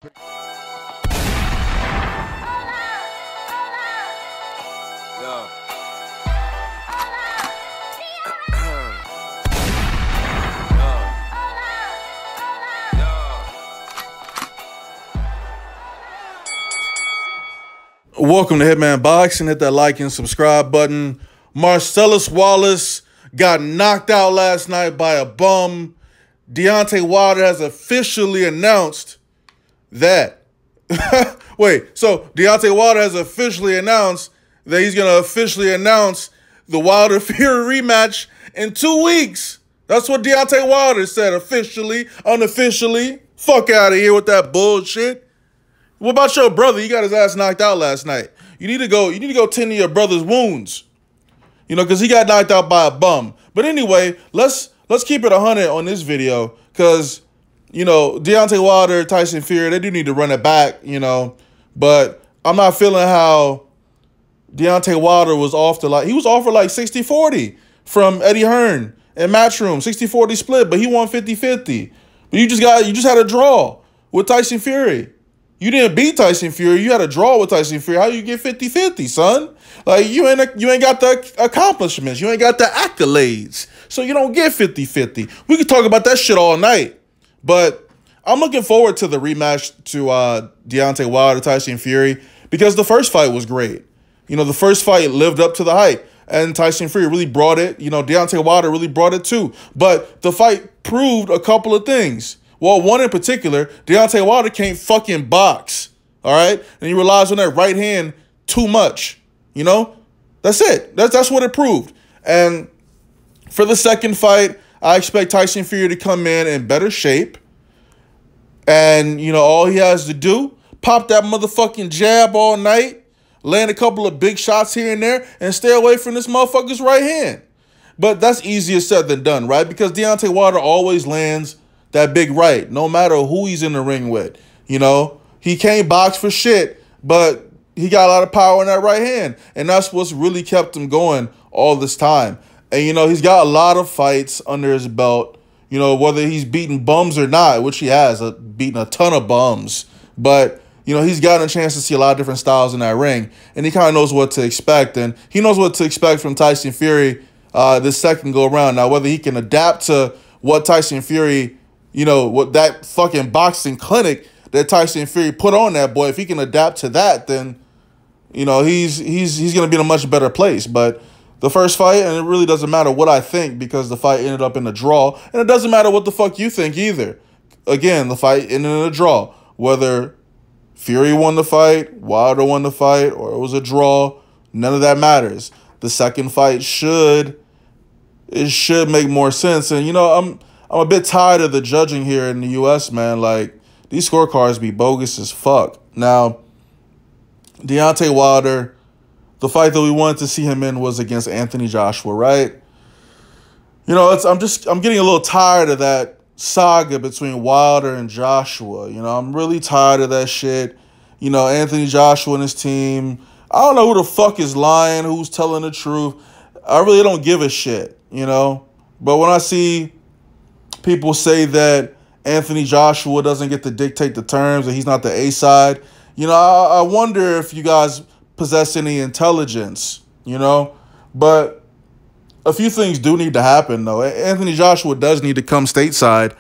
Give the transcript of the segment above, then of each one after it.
Welcome to Hitman Boxing. Hit that like and subscribe button. Marcellus Wallace got knocked out last night by a bum. Deontay Wilder has officially announced that. So Deontay Wilder has officially announced that he's going to officially announce the Wilder Fury rematch in 2 weeks. That's what Deontay Wilder said, officially, unofficially. Fuck out of here with that bullshit. What about your brother? He got his ass knocked out last night. You need to go tend to your brother's wounds. You know, because he got knocked out by a bum. But anyway, let's keep it 100 on this video. Because, you know, Deontay Wilder, Tyson Fury, they do need to run it back, you know. But I'm not feeling how Deontay Wilder was offered like 60-40 from Eddie Hearn in Matchroom, 60-40 split, but he won 50-50. But you just had a draw with Tyson Fury. You didn't beat Tyson Fury. You had a draw with Tyson Fury. How you get 50-50, son? Like, you ain't got the accomplishments. You ain't got the accolades. So you don't get 50-50. We could talk about that shit all night. But I'm looking forward to the rematch to Deontay Wilder, Tyson Fury, because the first fight was great. You know, the first fight lived up to the hype. And Tyson Fury really brought it. You know, Deontay Wilder really brought it too. But the fight proved a couple of things. Well, one in particular, Deontay Wilder can't fucking box, all right? And he relies on that right hand too much, you know? That's it. That's what it proved. And for the second fight, I expect Tyson Fury to come in better shape. And, you know, all he has to do, pop that motherfucking jab all night, land a couple of big shots here and there, and stay away from this motherfucker's right hand. But that's easier said than done, right? Because Deontay Wilder always lands that big right, no matter who he's in the ring with. You know, he can't box for shit, but he got a lot of power in that right hand. And that's what's really kept him going all this time. And, you know, he's got a lot of fights under his belt, you know, whether he's beaten bums or not, which he has, beaten a ton of bums. But, you know, he's gotten a chance to see a lot of different styles in that ring. And he kind of knows what to expect. And he knows what to expect from Tyson Fury this second go around. Now, whether he can adapt to what Tyson Fury, you know, what that fucking boxing clinic that Tyson Fury put on that boy, if he can adapt to that, then, you know, he's going to be in a much better place. But the first fight, and it really doesn't matter what I think because the fight ended up in a draw. And it doesn't matter what the fuck you think either. Again, the fight ended in a draw. Whether Fury won the fight, Wilder won the fight, or it was a draw, none of that matters. The second fight should make more sense. And, you know, I'm a bit tired of the judging here in the U.S., man. Like, these scorecards be bogus as fuck. Now, Deontay Wilder, the fight that we wanted to see him in was against Anthony Joshua, right? You know, I'm getting a little tired of that saga between Wilder and Joshua. You know, I'm really tired of that shit. You know, Anthony Joshua and his team, I don't know who the fuck is lying, who's telling the truth. I really don't give a shit, you know? But when I see people say that Anthony Joshua doesn't get to dictate the terms and he's not the A side, you know, I wonder if you guys possess any intelligence, you know? But a few things do need to happen, though. Anthony Joshua does need to come stateside.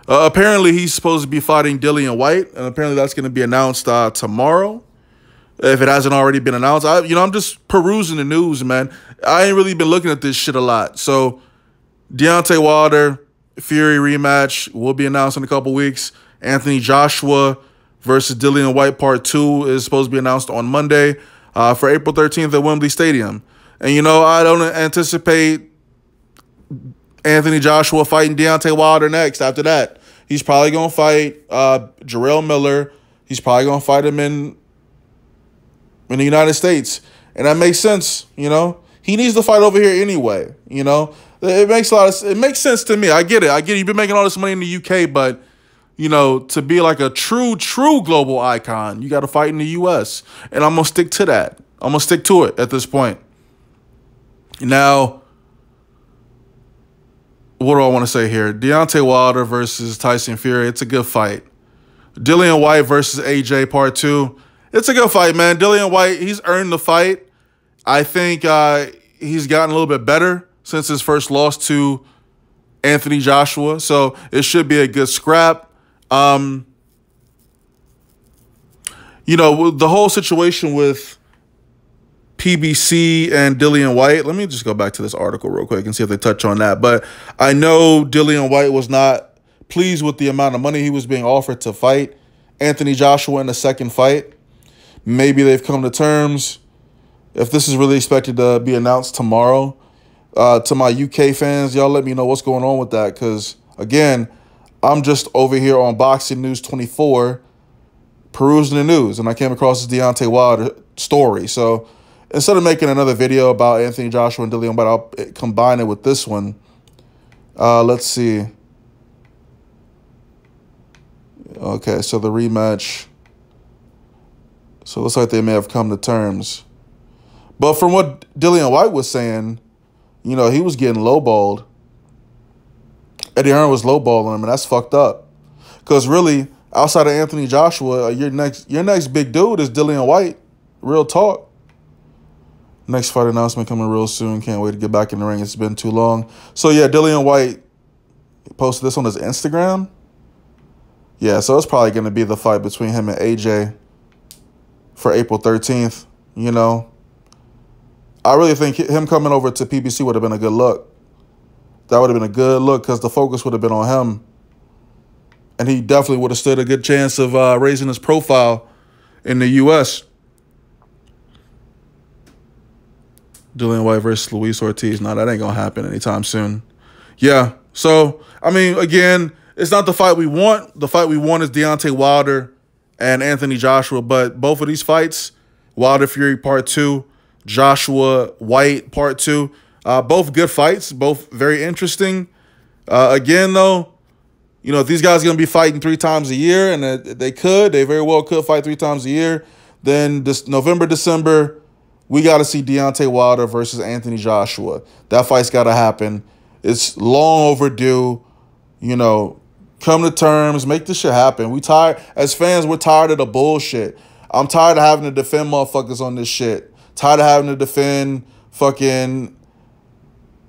Apparently, he's supposed to be fighting Dillian Whyte, and apparently that's going to be announced tomorrow, if it hasn't already been announced. I'm just perusing the news, man. I ain't really been looking at this shit a lot. So, Deontay Wilder, Fury rematch will be announced in a couple weeks. Anthony Joshua versus Dillian Whyte Part 2 is supposed to be announced on Monday for April 13th at Wembley Stadium. And, you know, I don't anticipate Anthony Joshua fighting Deontay Wilder next after that. He's probably going to fight Jarrell Miller. He's probably going to fight him in the United States. And that makes sense, you know. He needs to fight over here anyway, you know. It makes sense to me. I get it. You've been making all this money in the UK, but, you know, to be like a true global icon, you got to fight in the US. And I'm going to stick to that. I'm going to stick to it at this point. Now, what do I want to say here? Deontay Wilder versus Tyson Fury, it's a good fight. Dillian Whyte versus AJ Part 2. It's a good fight, man. Dillian Whyte, he's earned the fight. I think he's gotten a little bit better since his first loss to Anthony Joshua. So it should be a good scrap. You know, the whole situation with PBC and Dillian Whyte, let me just go back to this article real quick and see if they touch on that. But I know Dillian Whyte was not pleased with the amount of money he was being offered to fight Anthony Joshua in the second fight. Maybe they've come to terms. If this is really expected to be announced tomorrow, to my UK fans, y'all let me know what's going on with that. Because, again, I'm just over here on Boxing News 24 perusing the news, and I came across this Deontay Wilder story. So instead of making another video about Anthony Joshua and Dillian Whyte, I'll combine it with this one. Let's see. Okay, so the rematch. So it looks like they may have come to terms. But from what Dillian Whyte was saying, you know, he was getting lowballed. Eddie Hearn was lowballing him, and that's fucked up. Because really, outside of Anthony Joshua, your next big dude is Dillian Whyte. Real talk. Next fight announcement coming real soon. Can't wait to get back in the ring. It's been too long. So, yeah, Dillian Whyte posted this on his Instagram. Yeah, so it's probably going to be the fight between him and AJ for April 13th, you know. I really think him coming over to PBC would have been a good look. That would have been a good look because the focus would have been on him. And he definitely would have stood a good chance of raising his profile in the U.S. Dillian Whyte versus Luis Ortiz. No, that ain't going to happen anytime soon. Yeah, so, I mean, again, it's not the fight we want. The fight we want is Deontay Wilder and Anthony Joshua. But both of these fights, Wilder Fury Part 2, Joshua Whyte Part 2, both good fights, both very interesting. Again, though, you know, if these guys are going to be fighting 3 times a year, and they very well could fight 3 times a year, then this November, December, we got to see Deontay Wilder versus Anthony Joshua. That fight's got to happen. It's long overdue. You know, come to terms, make this shit happen. We tired, as fans, we're tired of the bullshit. I'm tired of having to defend motherfuckers on this shit. Tired of having to defend fucking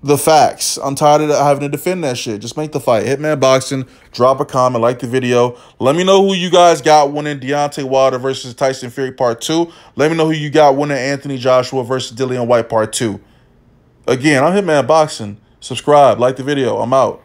the facts. I'm tired of having to defend that shit. Just make the fight. Hitman Boxing. Drop a comment. Like the video. Let me know who you guys got winning Deontay Wilder versus Tyson Fury Part 2. Let me know who you got winning Anthony Joshua versus Dillian Whyte Part 2. Again, I'm Hitman Boxing. Subscribe. Like the video. I'm out.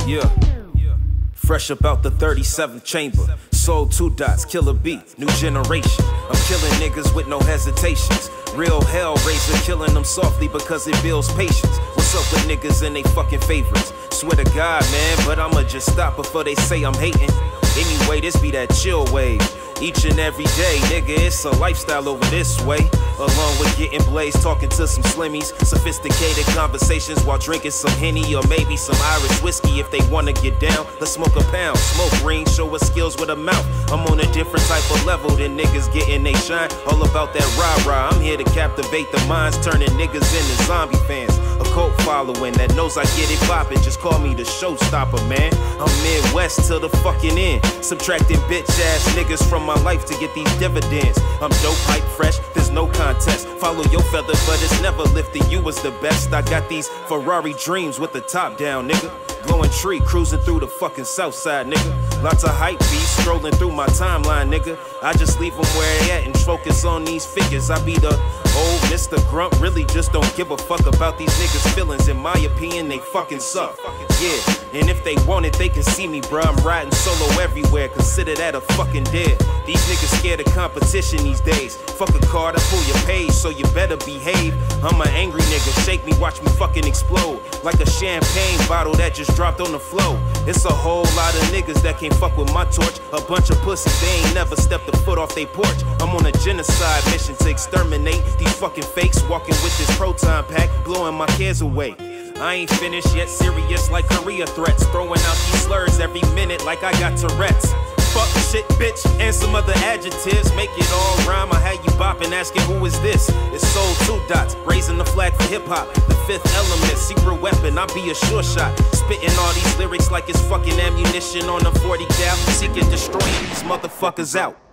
Yeah. Yeah. Fresh about the 37th chamber. Sold 2 dots, killer beat, new generation. I'm killing niggas with no hesitations. Real hellraiser, killing them softly because it builds patience. What's up with niggas and they fucking favorites? Swear to God, man, but I'ma just stop before they say I'm hating. Anyway, this be that chill wave. Each and every day, nigga, it's a lifestyle over this way. Along with getting blazed, talking to some slimmies. Sophisticated conversations while drinking some Henny or maybe some Irish whiskey if they wanna get down. Let's smoke a pound, smoke green, show us skills with a mouth. I'm on a different type of level than niggas getting they shine. All about that rah-rah, I'm here to captivate the minds, turning niggas into zombie fans. A cult following that knows I get it poppin', just call me the showstopper, man. I'm Midwest till the fucking end, subtracting bitch-ass niggas from my life to get these dividends. I'm dope, hype, fresh, there's no contest. Follow your feather, but it's never lifting you as the best. I got these Ferrari dreams with the top down, nigga. Glowing tree, cruising through the fucking south side, nigga. Lots of hype beats strolling through my timeline, nigga. I just leave them where they at and focus on these figures. I be the old Mr. Grump, really just don't give a fuck about these niggas' feelings. In my opinion, they fucking suck. Yeah, and if they want it, they can see me, bruh. I'm riding solo everywhere, consider that a fucking dead. These niggas scared of competition these days. Fuck a card, I pull your page, so you better behave. I'm an angry nigga, shake me, watch me fucking explode. Like a champagne bottle that just dropped on the floor. It's a whole lot of niggas that can't fuck with my torch. A bunch of pussies, they ain't never stepped a foot off they porch. I'm on a genocide mission to exterminate these fucking fakes. Walking with this proton pack, blowing my cares away. I ain't finished yet, serious like career threats. Throwing out these slurs every minute like I got Tourette's. Fuck, shit, bitch, and some other adjectives. Make it all rhyme. I had you bopping, asking who is this? It's Soul 2 Dots, raising the flag for hip-hop. The fifth element, secret weapon, I'll be a sure shot. Spitting all these lyrics like it's fucking ammunition on a 40 cal. Seeking, destroying these motherfuckers out.